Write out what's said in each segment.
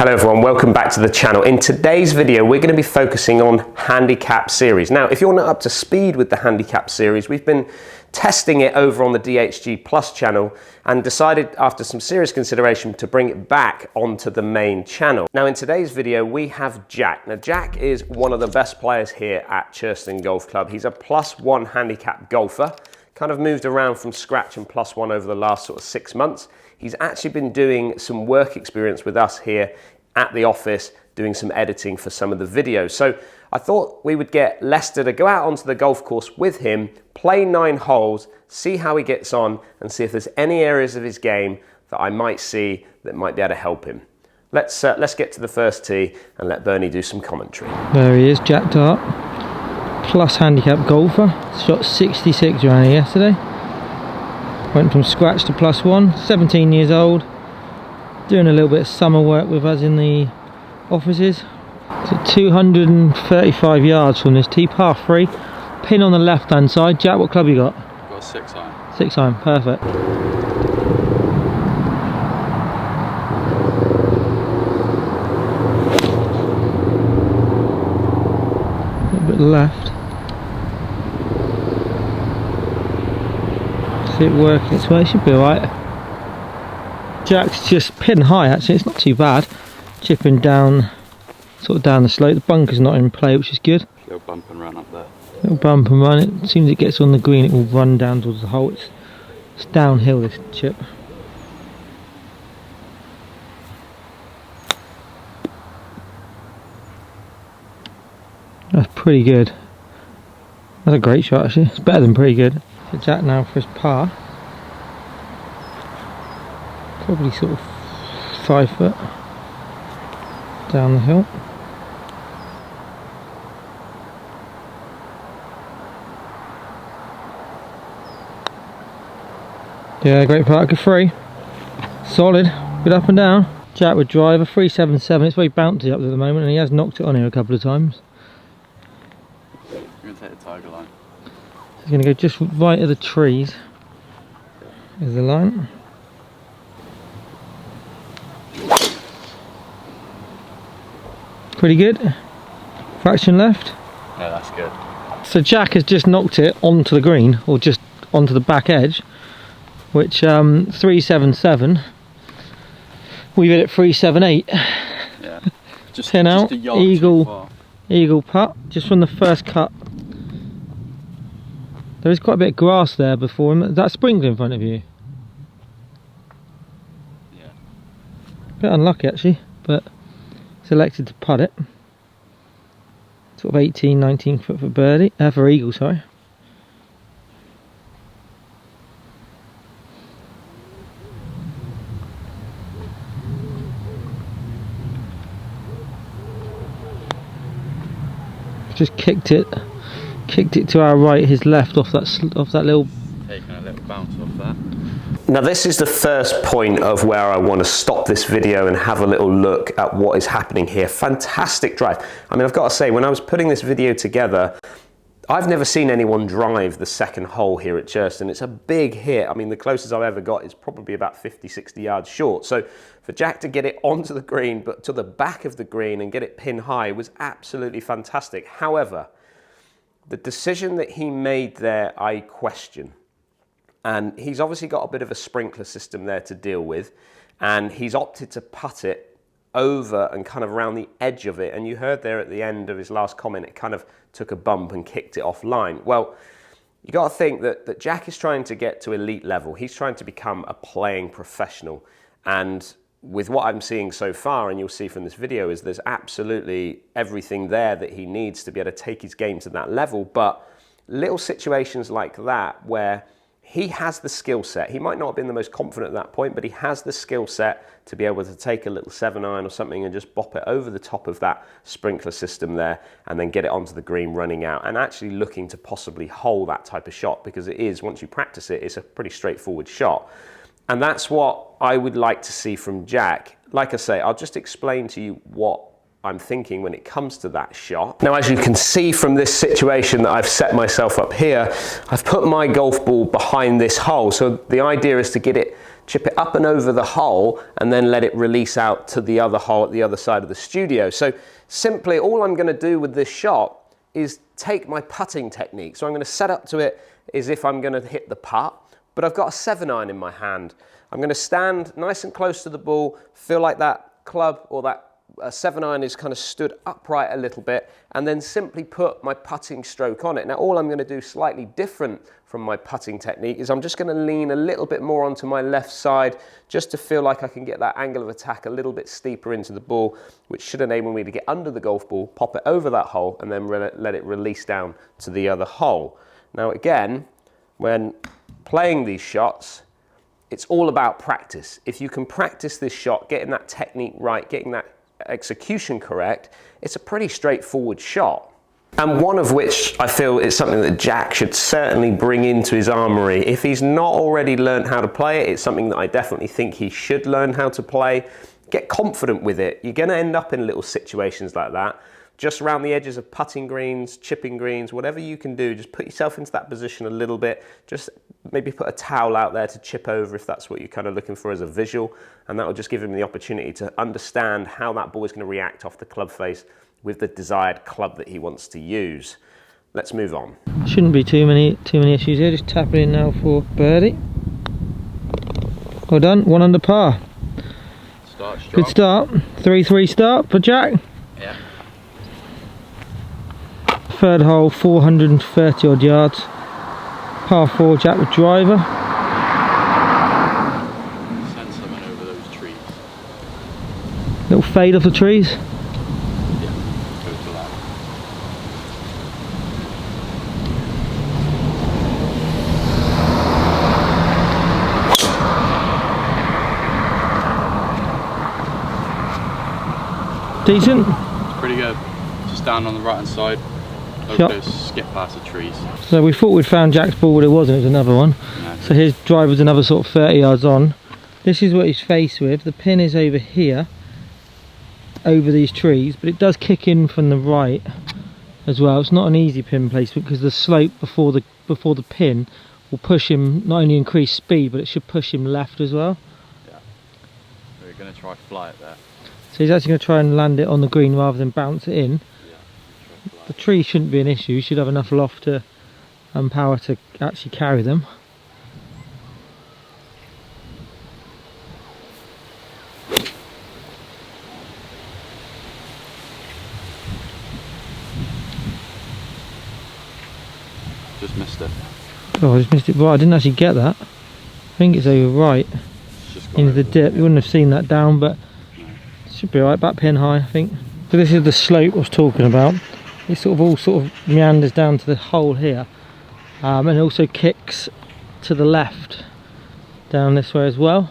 Hello everyone, welcome back to the channel. In today's video, we're going to be focusing on Handicap series. Now, if you're not up to speed with the Handicap series, we've been testing it over on the DHG Plus channel and decided after some serious consideration to bring it back onto the main channel. Now, in today's video, we have Jack. Now, Jack is one of the best players here at Churston Golf Club. He's a +1 handicap golfer, kind of moved around from scratch and +1 over the last sort of 6 months. He's actually been doing some work experience with us here at the office, doing some editing for some of the videos. So I thought we would get Lester to go out onto the golf course with him, play 9 holes, see how he gets on, and see if there's any areas of his game that I might see that might be able to help him. Let's get to the first tee and let Bernie do some commentary. There he is, Jack Dart, plus handicap golfer. Shot 66 around here yesterday. Went from scratch to +1, 17 years old, doing a little bit of summer work with us in the offices. So 235 yards from this tee, par 3, pin on the left hand side. Jack, what club you got? I've got a 6 iron. 6 iron, perfect. A little bit left. See it working its way, it should be alright. Jack's just pin high actually, it's not too bad. Chipping down, sort of down the slope. The bunker's not in play, which is good. Little bump and run up there. Little bump and run. It, as soon as it gets on the green, it will run down towards the hole. It's downhill, this chip. That's pretty good. That's a great shot actually. It's better than pretty good. So Jack now for his par. Probably sort of 5 foot down the hill. Yeah, great par, good 3. Solid, good up and down. Jack with driver, 377. It's very bouncy up at the moment and he has knocked it on here a couple of times. You're going to take the tiger line. He's going to go just right of the trees. There's the line. Pretty good. Fraction left. Yeah, that's good. So Jack has just knocked it onto the green, or just onto the back edge, which 377. We've hit it 378. Yeah. Just 10 out. Just a yard too far. Eagle putt, just from the first cut. There is quite a bit of grass there before him. Is that sprinkler in front of you? Yeah. Bit unlucky actually, but selected to putt it. Sort of 18, 19 foot for birdie, for eagle, sorry. Just kicked it to our right, his left, off that little. Taking a little bounce off that. Now, this is the first point of where I want to stop this video and have a little look at what is happening here. Fantastic drive. I mean, I've got to say, when I was putting this video together, I've never seen anyone drive the second hole here at Churston. It's a big hit. I mean, the closest I've ever got is probably about 50, 60 yards short. So for Jack to get it onto the green, but to the back of the green and get it pin high was absolutely fantastic. However, the decision that he made there, I question. And he's obviously got a bit of a sprinkler system there to deal with, and he's opted to putt it over and kind of around the edge of it. And you heard there at the end of his last comment, it kind of took a bump and kicked it offline. Well, you got to think that Jack is trying to get to elite level. He's trying to become a playing professional. And with what I'm seeing so far, and you'll see from this video, is there's absolutely everything there that he needs to be able to take his game to that level. But little situations like that where he has the skill set. He might not have been the most confident at that point, but he has the skill set to be able to take a little 7 iron or something and just bop it over the top of that sprinkler system there and then get it onto the green running out, and actually looking to possibly hole that type of shot, because it is, once you practice it, it's a pretty straightforward shot. And that's what I would like to see from Jack. Like I say, I'll just explain to you what I'm thinking when it comes to that shot. Now, as you can see from this situation that I've set myself up here, I've put my golf ball behind this hole. So the idea is to chip it up and over the hole and then let it release out to the other hole at the other side of the studio. So simply all I'm going to do with this shot is take my putting technique. So I'm going to set up to it as if I'm going to hit the putt, but I've got a 7-iron in my hand. I'm going to stand nice and close to the ball, feel like that club or that 7-iron is kind of stood upright a little bit, and then simply put my putting stroke on it. Now all I'm going to do slightly different from my putting technique is I'm just going to lean a little bit more onto my left side just to feel like I can get that angle of attack a little bit steeper into the ball, which should enable me to get under the golf ball, pop it over that hole, and then let it release down to the other hole. Now again, when playing these shots, it's all about practice. If you can practice this shot, getting that technique right, getting that execution correct, it's a pretty straightforward shot. And one of which I feel is something that Jack should certainly bring into his armory. If he's not already learned how to play it, it's something that I definitely think he should learn how to play. Get confident with it. You're going to end up in little situations like that. Just around the edges of putting greens, chipping greens, whatever you can do, just put yourself into that position a little bit. Just maybe put a towel out there to chip over if that's what you're kind of looking for as a visual. And that will just give him the opportunity to understand how that ball is going to react off the club face with the desired club that he wants to use. Let's move on. Shouldn't be too many issues here. Just tapping in now for birdie. Well done, 1 under par. Start strong. Good start. 3-3 start for Jack. Yeah. Third hole, 430 odd yards. Par 4, Jack with driver. Send someone over those trees. Little fade off the trees. Yeah, go for that. Decent. Pretty good. Just down on the right hand side. Hope Shot. those skip past the trees. So we thought we'd found Jack's ball, but it wasn't, it was another one. No. So his driver's another sort of 30 yards on. This is what he's faced with. The pin is over here, over these trees, but it does kick in from the right as well. It's not an easy pin placement because the slope before the pin will push him, not only increase speed, but it should push him left as well. Yeah. We're going to try fly it there. So he's actually going to try and land it on the green rather than bounce it in. The tree shouldn't be an issue. You should have enough loft and power to actually carry them. Just missed it. Oh, I just missed it. Right, I didn't actually get that. I think it's over right into the dip. You wouldn't have seen that down, but it should be alright. Back pin high, I think. So this is the slope I was talking about. It sort of meanders down to the hole here, and also kicks to the left down this way as well.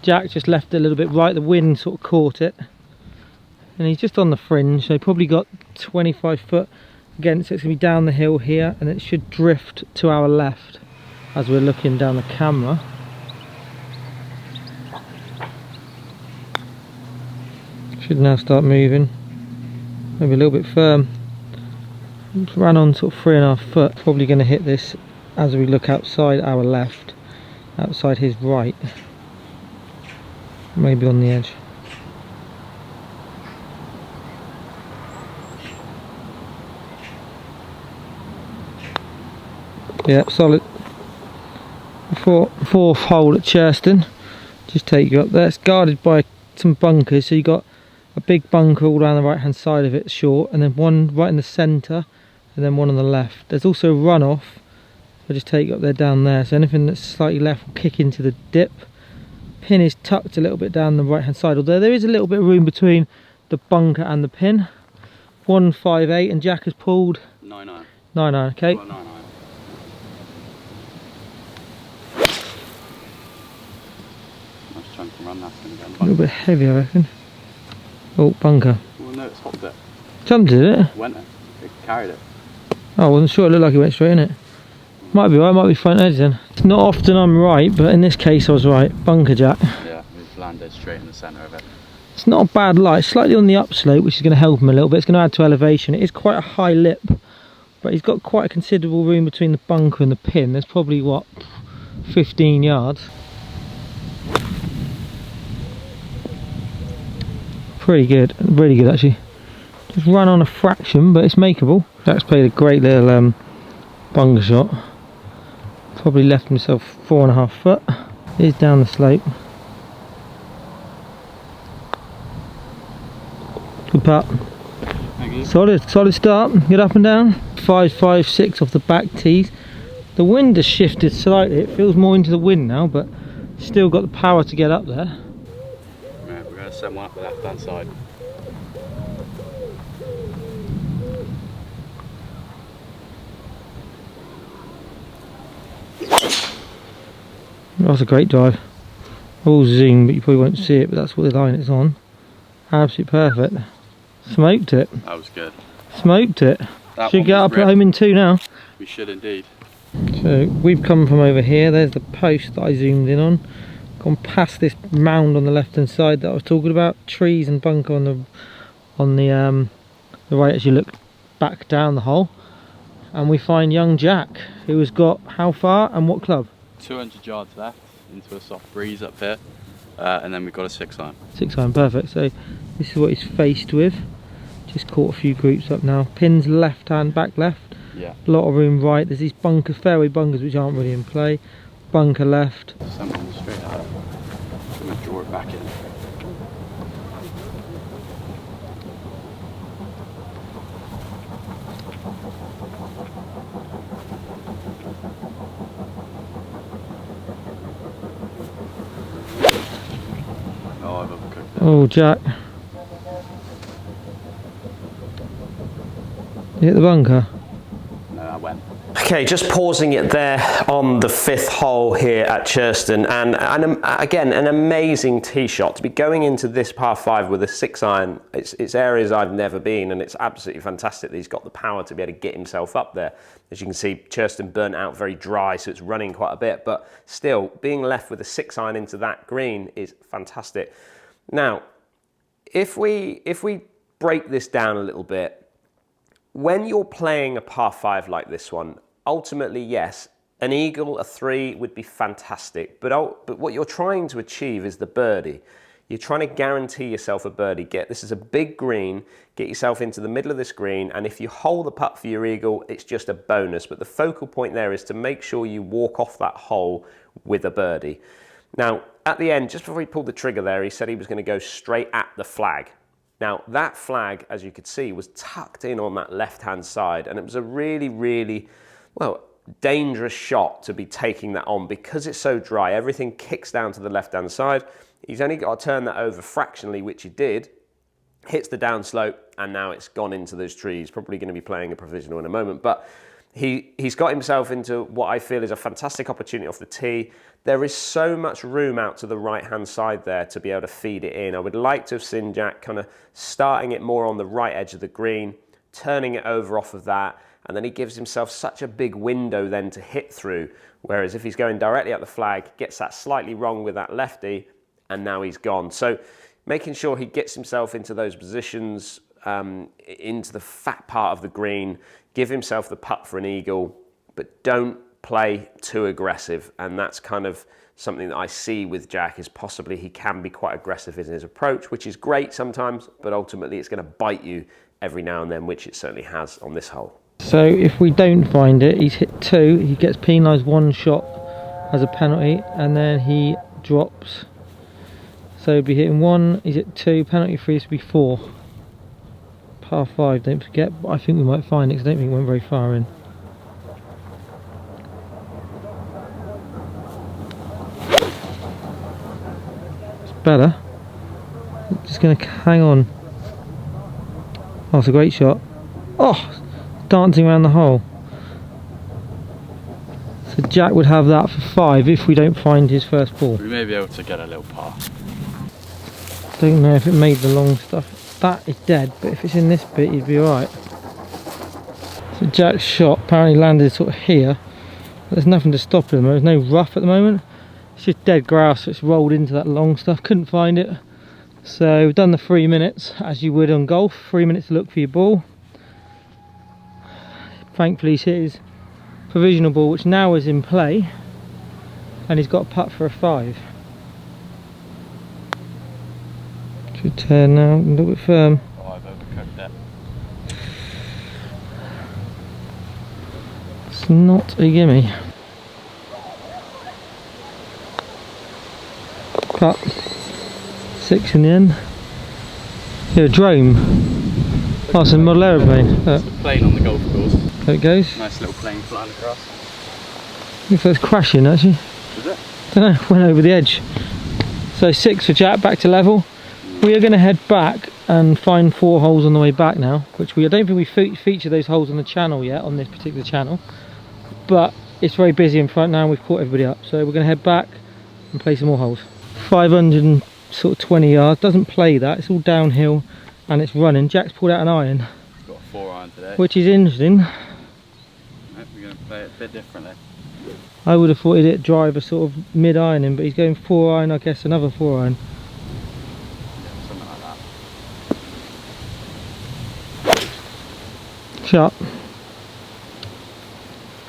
Jack just left it a little bit right. The wind sort of caught it, and he's just on the fringe. So he probably got 25 foot against it. It's going to be down the hill here, and it should drift to our left as we're looking down the camera. Should now start moving, maybe a little bit firm. Ran on sort of 3.5 foot. Probably going to hit this as we look outside our left, outside his right, maybe on the edge. Yeah, solid. Fourth hole at Churston. Just take you up there. It's guarded by some bunkers, so you got a big bunker all down the right hand side of it, short, and then one right in the centre, and then one on the left. There's also runoff. I'll just take you up there, down there. So anything that's slightly left will kick into the dip. Pin is tucked a little bit down the right hand side, although there is a little bit of room between the bunker and the pin. 158, and Jack has pulled 9-9. 9-9, okay. Well, 9-9. Nice chunk and run, that's going to go in the A little bit heavy, I reckon. Oh, bunker. Well, no, it's hopped it. Jumped it, did it? Went it. It carried it. Oh, I wasn't sure. It looked like it went straight in it. Might be right, might be front edge then. It's not often I'm right, but in this case I was right. Bunker Jack. Yeah, we've landed straight in the centre of it. It's not a bad lie, slightly on the upslope, which is going to help him a little bit. It's going to add to elevation. It is quite a high lip, but he's got quite a considerable room between the bunker and the pin. There's probably, what, 15 yards. Pretty good, really good actually. Just run on a fraction, but it's makeable. Jack's played a great little bunker shot. Probably left himself 4.5 foot. He's down the slope. Good putt. Thank you. Solid start. Get up and down. 5, 5, 6 off the back tees. The wind has shifted slightly. It feels more into the wind now, but still got the power to get up there. Right, we're going to set one up the left hand side. That's a great drive. I will zoom, but you probably won't see it, but that's what the line it's on. Absolutely perfect. Smoked it. That was good. Smoked it. That Should get up at home in 2 now. We should indeed. So we've come from over here. There's the post that I zoomed in on. Gone past this mound on the left hand side that I was talking about. Trees and bunker on the right as you look back down the hole. And we find young Jack, who has got how far and what club? 200 yards left into a soft breeze up here, and then we've got a 6-iron. 6-iron, perfect. So this is what he's faced with. Just caught a few groups up now. Pins left hand, back left. Yeah. A lot of room right. There's these bunker, fairway bunkers which aren't really in play. Bunker left. Something straight out. I'm going to draw it back in. Oh, I've overcooked it. Oh, Jack. You hit the bunker? No, I went. Okay, just pausing it there on the 5th hole here at Churston, and again, an amazing tee shot. To be going into this par 5 with a 6-iron, it's areas I've never been, and it's absolutely fantastic that he's got the power to be able to get himself up there. As you can see, Churston burnt out very dry, so it's running quite a bit, but still, being left with a 6-iron into that green is fantastic. Now, if we break this down a little bit, when you're playing a par 5 like this one, ultimately, yes, an eagle, a 3 would be fantastic. But what you're trying to achieve is the birdie. You're trying to guarantee yourself a birdie. This is a big green, get yourself into the middle of this green, and if you hole the putt for your eagle, it's just a bonus. But the focal point there is to make sure you walk off that hole with a birdie. Now, at the end, just before he pulled the trigger there, he said he was going to go straight at the flag. Now, that flag, as you could see, was tucked in on that left-hand side, and it was a really, really, well, dangerous shot to be taking that on because it's so dry. Everything kicks down to the left-hand side. He's only got to turn that over fractionally, which he did, hits the downslope, and now it's gone into those trees. Probably going to be playing a provisional in a moment, but he's got himself into what I feel is a fantastic opportunity off the tee. There is so much room out to the right-hand side there to be able to feed it in. I would like to have seen Jack kind of starting it more on the right edge of the green, turning it over off of that, and then he gives himself such a big window then to hit through. Whereas if he's going directly at the flag, gets that slightly wrong with that lefty, and now he's gone. So making sure he gets himself into those positions, into the fat part of the green, give himself the putt for an eagle, but don't play too aggressive. And that's kind of something that I see with Jack, is possibly he can be quite aggressive in his approach, which is great sometimes, but ultimately it's going to bite you every now and then, which it certainly has on this hole. So if we don't find it, he's hit 2, he gets penalised 1 shot as a penalty, and then he drops. So he'll be hitting 1, he's at 2, penalty free is to be 4. Par 5, don't forget, but I think we might find it because I don't think it went very far in. It's better. Just going to hang on. Oh, it's a great shot. Oh, dancing around the hole. So Jack would have that for 5 if we don't find his first ball. We may be able to get a little par. Don't know if it made the long stuff. That is dead, but if it's in this bit, you'd be alright. So Jack's shot apparently landed sort of here. There's nothing to stop him. There's no rough at the moment. It's just dead grass, so it's rolled into that long stuff. Couldn't find it. So we've done the 3 minutes as you would on golf, 3 minutes to look for your ball. Thankfully he's hit his provisional ball, which now is in play, and he's got a putt for a 5. Should turn now, a little bit firm. Oh, I've overcooked it. It's not a gimme. Putt. 6 in the end. Yeah, a drone. Oh, it's a model aeroplane. It's the plane on the golf course. There it goes. Nice little plane flying across. Looks like it's crashing actually. Is it? Don't know, went over the edge. So 6 for Jack, back to level. We are going to head back and find 4 holes on the way back now, which I don't think we feature those holes on the channel yet, on this particular channel. But it's very busy in front now, we've caught everybody up. So we're going to head back and play some more holes. 520 yards, doesn't play that, it's all downhill and it's running. Jack's pulled out an iron. He's got a 4 iron today. Which is interesting. Right, we're going to play it a bit differently. I would have thought he'd hit driver sort of mid-ironing, but he's going 4 iron, I guess another 4 iron. Yeah, something like that. Sharp.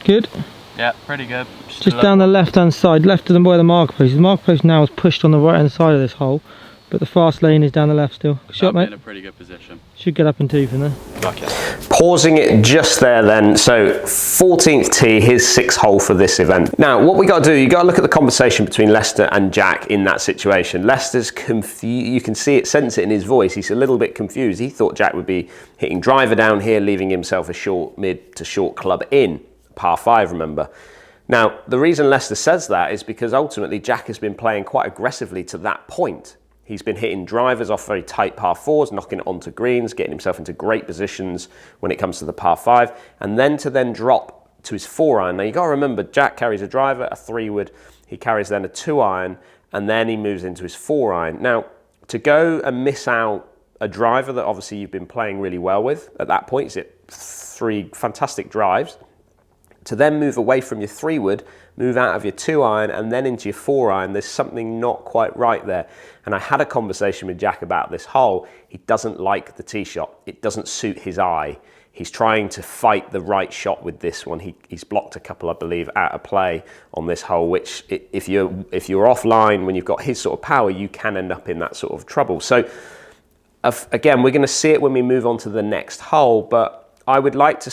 Good. Yeah, pretty good. Just down the left hand side, left of the where the marker post. The marker post now is pushed on the right hand side of this hole, but the fast lane is down the left still. Shot, mate. In a pretty good position. Should get up in 2 from there. Okay. Pausing it just there then, so 14th tee, his 6th hole for this event. Now, what we got to do, you got to look at the conversation between Lester and Jack in that situation. Lester's confused, you can see it, sense it in his voice, he's a little bit confused. He thought Jack would be hitting driver down here, leaving himself a short, mid to short club in, par 5, remember. Now, the reason Lester says that is because ultimately Jack has been playing quite aggressively to that point. He's been hitting drivers off very tight par 4s, knocking it onto greens, getting himself into great positions when it comes to the par 5, and then to drop to his 4 iron. Now you got to remember, Jack carries a driver, a 3-wood, he carries then a 2 iron, and then he moves into his 4 iron. Now, to go and miss out a driver that obviously you've been playing really well with at that point, he's hit 3 fantastic drives, to then move away from your 3-wood, move out of your 2 iron and then into your 4 iron, there's something not quite right there. And I had a conversation with Jack about this hole. He doesn't like the tee shot. It doesn't suit his eye. He's trying to fight the right shot with this one. He's blocked a couple, I believe, out of play on this hole, which if you're offline when you've got his sort of power, you can end up in that sort of trouble. So again, we're going to see it when we move on to the next hole, but I would like to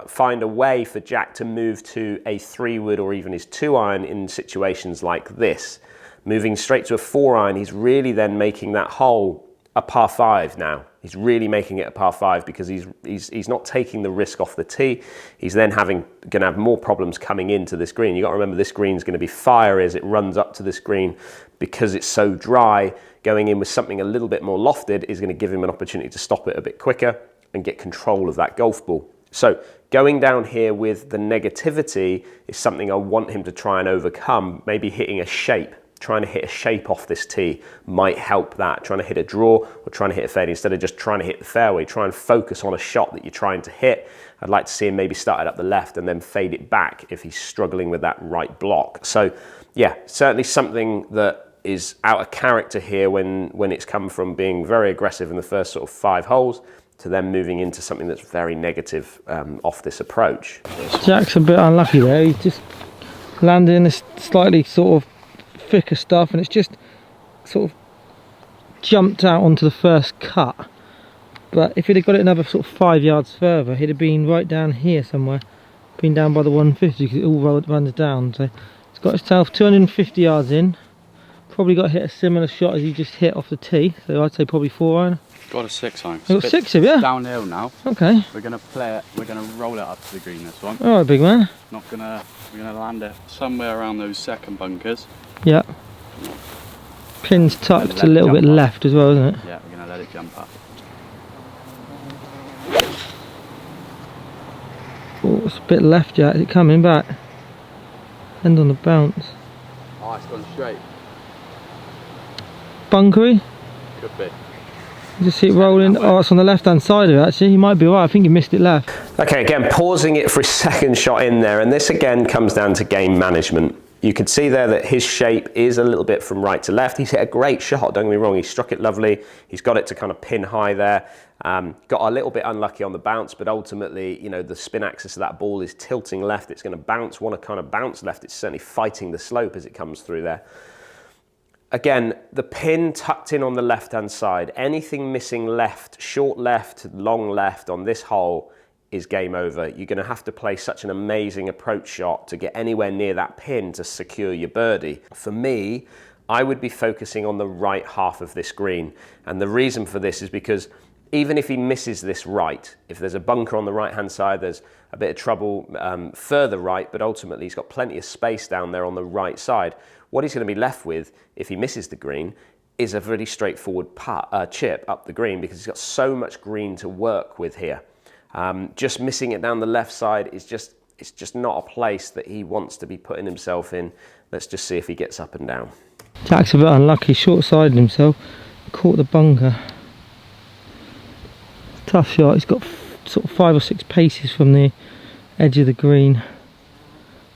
find a way for Jack to move to a 3-wood or even his 2 iron in situations like this. Moving straight to a 4 iron, he's really then making that hole a par 5 now. He's really making it a par 5 because he's not taking the risk off the tee. He's then going to have more problems coming into this green. You've got to remember this green's going to be fiery as it runs up to this green because it's so dry. Going in with something a little bit more lofted is going to give him an opportunity to stop it a bit quicker and get control of that golf ball. So going down here with the negativity is something I want him to try and overcome. Maybe hitting a shape, trying to hit a shape off this tee might help that. Trying to hit a draw or trying to hit a fade instead of just trying to hit the fairway. Try and focus on a shot that you're trying to hit. I'd like to see him maybe start it up the left and then fade it back if he's struggling with that right block. So yeah, certainly something that is out of character here when it's come from being very aggressive in the first sort of 5 holes to then moving into something that's very negative off this approach. Jack's a bit unlucky there. He's just landed in this slightly sort of thicker stuff and it's just sort of jumped out onto the first cut. But if he'd have got it another sort of 5 yards further, he'd have been right down here somewhere, been down by the 150 because it all runs down. So he's got himself 250 yards in. Probably got to hit a similar shot as he just hit off the tee. So I'd say probably 4 iron. Got a 6 iron. You've got 6 of you? Downhill now. Okay. We're gonna play it. We're gonna roll it up to the green this one. All right, big man. We're gonna land it somewhere around those second bunkers. Yeah. Pin's tucked a little bit left as well, isn't it? Yeah, we're gonna let it jump up. Oh, it's a bit left, Jack. Is it coming back? End on the bounce. Oh, it's gone straight. Bunkery? Could be. You just see it rolling. Oh, it's on the left hand side of it actually. You might be right. I think you missed it left. Okay, again, pausing it for a second shot in there, and this again comes down to game management. You can see there that his shape is a little bit from right to left. He's hit a great shot, don't get me wrong, he struck it lovely. He's got it to kind of pin high there. Got a little bit unlucky on the bounce, but ultimately, you know, the spin axis of that ball is tilting left. It's going to bounce, want to kind of bounce left. It's certainly fighting the slope as it comes through there. Again, the pin tucked in on the left-hand side. Anything missing left, short left, long left on this hole is game over. You're going to have to play such an amazing approach shot to get anywhere near that pin to secure your birdie. For me, I would be focusing on the right half of this green. And the reason for this is because even if he misses this right, if there's a bunker on the right-hand side, there's a bit of trouble further right, but ultimately he's got plenty of space down there on the right side. What he's going to be left with, if he misses the green, is a really straightforward chip up the green, because he's got so much green to work with here. Just missing it down the left side is it's just not a place that he wants to be putting himself in. Let's just see if he gets up and down. Jack's a bit unlucky, short-sided himself, caught the bunker. Tough shot. He's got sort of 5 or 6 paces from the edge of the green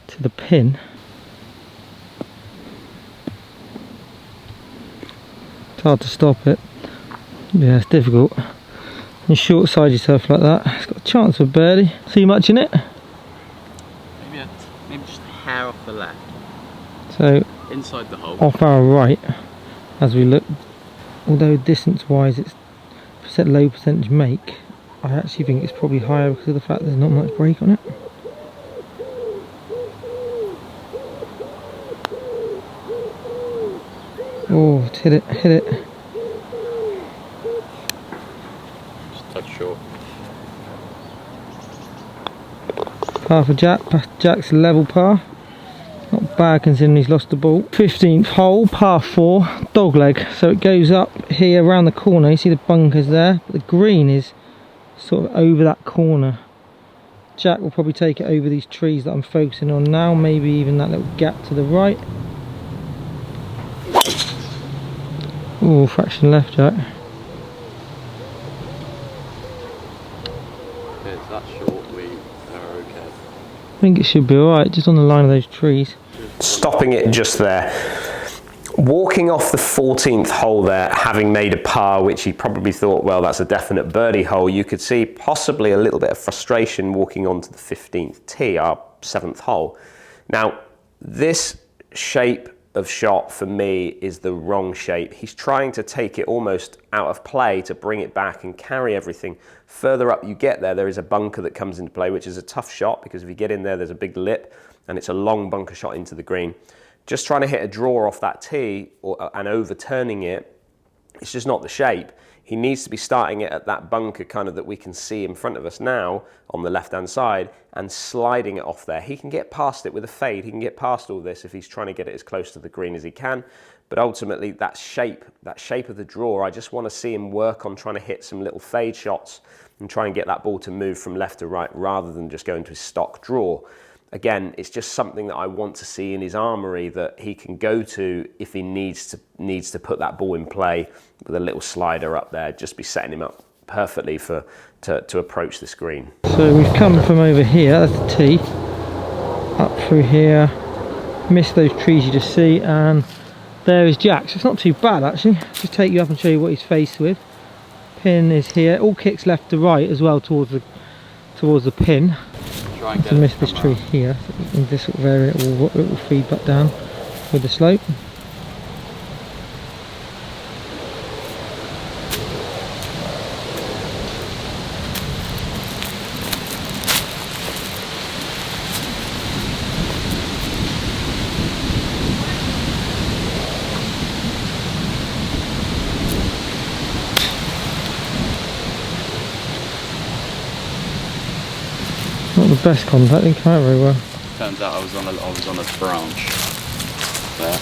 to the pin. It's hard to stop it. Yeah, it's difficult. You short side yourself like that, it's got a chance of birdie. See much in it? Maybe just a hair off the left. So Inside the hole. Off our right, as we look, although distance wise it's low percentage make, I actually think it's probably higher because of the fact there's not much break on it. Oh, hit it, hit it. Just a touch short. Par for Jack. Jack's level par. Not bad considering he's lost the ball. 15th hole, par 4, dogleg. So it goes up here around the corner. You see the bunkers there, but the green is sort of over that corner. Jack will probably take it over these trees that I'm focusing on now, maybe even that little gap to the right. Oh, fraction left, Jack. If it's that short, we are okay. I think it should be alright, just on the line of those trees. Stopping it just there. Walking off the 14th hole there, having made a par, which he probably thought, well, that's a definite birdie hole, you could see possibly a little bit of frustration walking onto the 15th tee, our 7th hole. Now, this shape of shot for me is the wrong shape. He's trying to take it almost out of play to bring it back and carry everything. Further up you get there is a bunker that comes into play, which is a tough shot because if you get in there, there's a big lip and it's a long bunker shot into the green. Just trying to hit a draw off that tee and overturning it, it's just not the shape. He needs to be starting it at that bunker kind of that we can see in front of us now on the left-hand side and sliding it off there. He can get past it with a fade. He can get past all this if he's trying to get it as close to the green as he can. But ultimately, that shape of the draw, I just want to see him work on trying to hit some little fade shots and try and get that ball to move from left to right rather than just go into his stock draw. Again, it's just something that I want to see in his armoury that he can go to if he needs to put that ball in play with a little slider up there, just be setting him up perfectly to approach this green. So we've come from over here, that's the tee, up through here, missed those trees you just see, and there is Jack. So it's not too bad actually. Just take you up and show you what he's faced with. Pin is here, all kicks left to right as well towards the pin. Try and To miss this tree here, in this sort of area it will feed back down with the slope. Not the best contact, didn't come out very well. Turns out I was on a branch there.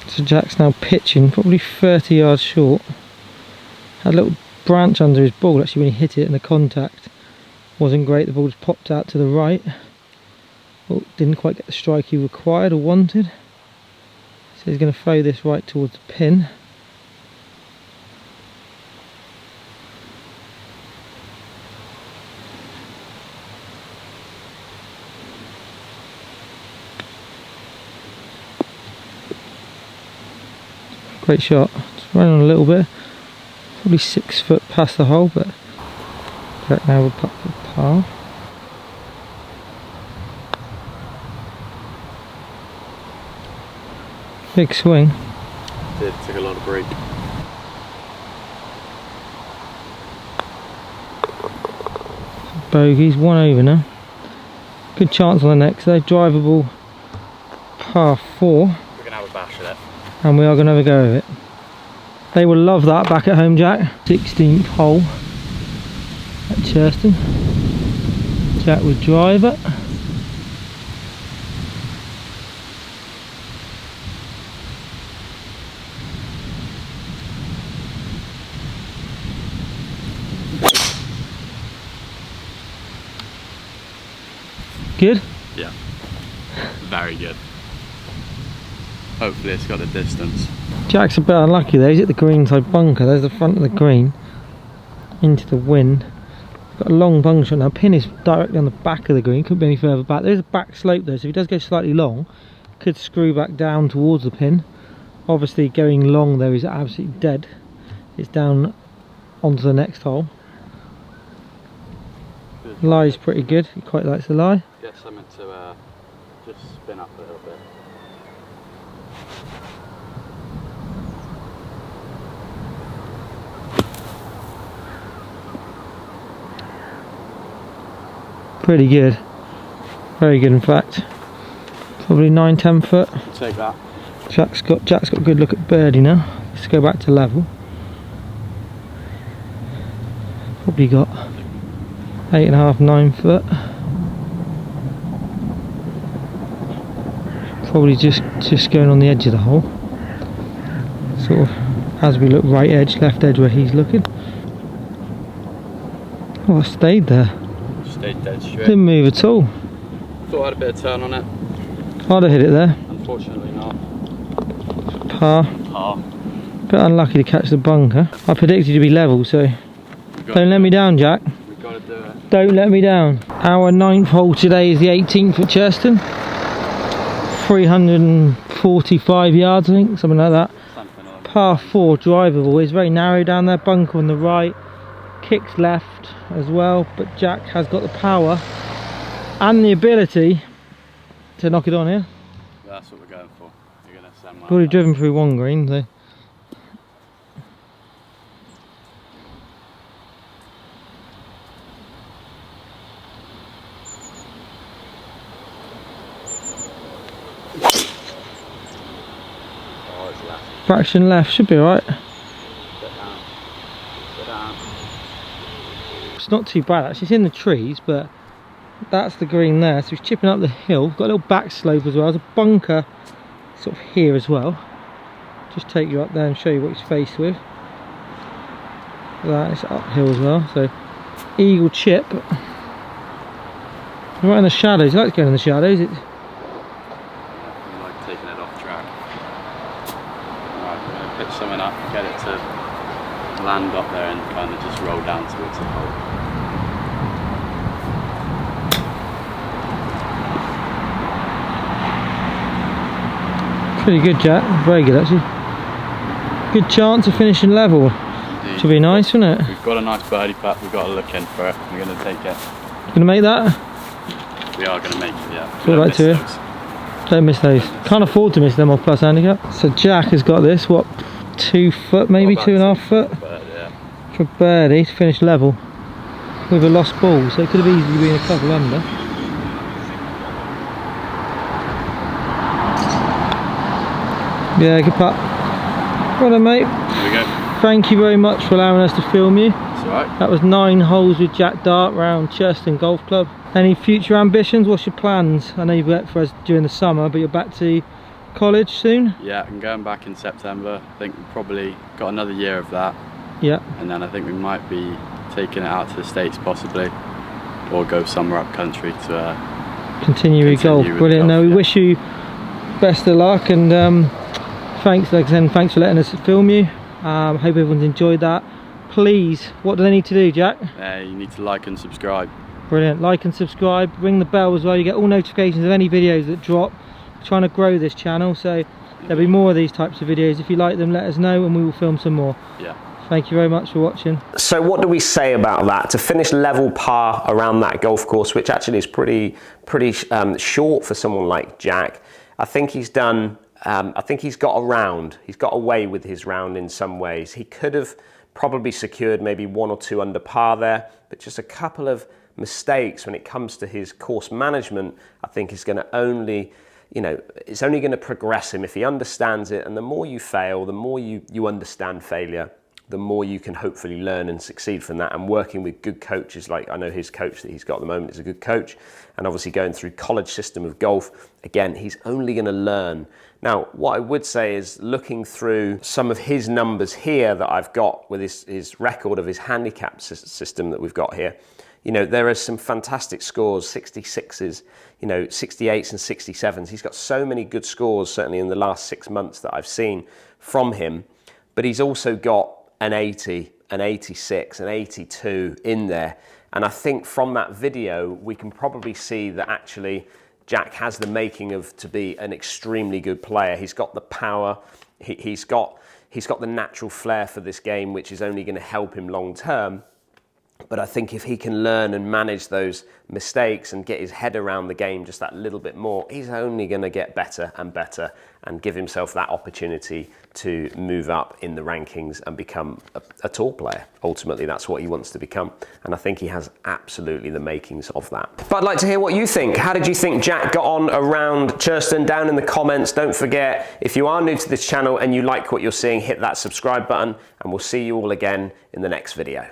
So Jack's now pitching, probably 30 yards short. Had a little branch under his ball actually when he hit it, and the contact wasn't great. The ball just popped out to the right. Well, didn't quite get the strike he required or wanted. So he's going to throw this right towards the pin. Great shot. It's running on a little bit. Probably 6 foot past the hole, but Jack now will putt for par. Big swing. Did took a lot of break. Bogeys, 1 over now. Good chance on the next though. Drivable par 4. We're gonna have a bash at it. And we are going to have a go of it. They will love that back at home, Jack. 16th hole at Churston. Jack would drive it. Good? Yeah. Very good. Hopefully it's got a distance. Jack's a bit unlucky though. He's at the greenside bunker. There's the front of the green. Into the wind. Got a long bunker shot now. Pin is directly on the back of the green. Couldn't be any further back. There's a back slope there, so if he does go slightly long, could screw back down towards the pin. Obviously going long there is absolutely dead. It's down onto the next hole. Lie's pretty good. He quite likes the lie. Get something to just spin up a little bit. Pretty good. Very good in fact. Probably 9-10 foot. Take that. Jack's got a good look at birdie now. Let's go back to level. Probably got 8.5, 9 foot. Probably just going on the edge of the hole. Sort of as we look right edge, left edge where he's looking. Oh, I stayed there. Stayed dead straight. Didn't move at all. Thought I had a bit of turn on it. I'd have hit it there. Unfortunately not. Par. Par. Bit unlucky to catch the bunker. I predicted to be level, so don't let me down, Jack. We've got to do it. Don't let me down. Our 9th hole today is the 18th at Churston. 345 yards, I think, something like that. Something like that. Par 4 drivable. It's very narrow down there. Bunker on the right. Kicks left as well, but Jack has got the power and the ability to knock it on here. That's what we're going for. You're going to send my. Already driven through one green, so. Oh, it's left. Fraction left, should be alright. Sit down. Sit down. It's not too bad actually, it's in the trees, but that's the green there, so he's chipping up the hill. Got a little back slope as well. There's a bunker sort of here as well. Just take you up there and show you what he's faced with. That is uphill as well, so eagle chip. Right in the shadows, he likes going in the shadows. I like taking it off track. Alright, we're going to pitch something up, get it to land up there and kind of just roll down towards the hole. Pretty good, Jack. Very good actually. Good chance of finishing level. Indeed. Should be nice, wouldn't it? We've got a nice birdie putt, we've got to look in for it. We're going to take it. Gonna make that? We are going to make it, yeah. It's all right to hear. Don't miss those. Can't afford to miss them off plus handicap. So Jack has got this, what, 2 foot, maybe 2.5 foot? Yeah. For birdie to finish level with a lost ball, so it could have easily been a couple under. Yeah, good putt. Well done, mate. There we go. Thank you very much for allowing us to film you. That's alright. That was 9 holes with Jack Dart round Churston Golf Club. Any future ambitions? What's your plans? I know you've worked for us during the summer, but you're back to college soon? Yeah, I'm going back in September. I think we've probably got another year of that. Yeah. And then I think we might be taking it out to the States possibly, or go somewhere up country to continue with golf. Brilliant. No, we wish you best of luck, and thanks, like I said, thanks for letting us film you. Hope everyone's enjoyed that. Please, what do they need to do, Jack? you need to like and subscribe. Brilliant. Like and subscribe, ring the bell as well. You get all notifications of any videos that drop. We're trying to grow this channel, so There'll be more of these types of videos. If you like them, let us know and we will film some more. Yeah. Thank you very much for watching. So what do we say about that? To finish level par around that golf course, which actually is pretty short for someone like Jack, I think he's done, I think he's got around, he's got away with his round in some ways. He could have probably secured maybe 1 or 2 under par there, but just a couple of mistakes when it comes to his course management, I think is going to only, you know, it's only going to progress him if he understands it. And the more you fail, the more you understand failure, the more you can hopefully learn and succeed from that. And working with good coaches, like I know his coach that he's got at the moment is a good coach, and obviously going through college system of golf, again, he's only going to learn. Now, what I would say is looking through some of his numbers here that I've got with his record of his handicap system that we've got here, you know, there are some fantastic scores, 66s, you know, 68s and 67s. He's got so many good scores, certainly in the last 6 months that I've seen from him, but he's also got an 80, an 86, an 82 in there. And I think from that video, we can probably see that actually Jack has the making of to be an extremely good player. He's got the power, he's got the natural flair for this game, which is only going to help him long term. But I think if he can learn and manage those mistakes and get his head around the game just that little bit more, he's only going to get better and better and give himself that opportunity to move up in the rankings and become a tour player. Ultimately, that's what he wants to become. And I think he has absolutely the makings of that. But I'd like to hear what you think. How did you think Jack got on around Churston? Down in the comments. Don't forget, if you are new to this channel and you like what you're seeing, hit that subscribe button, and we'll see you all again in the next video.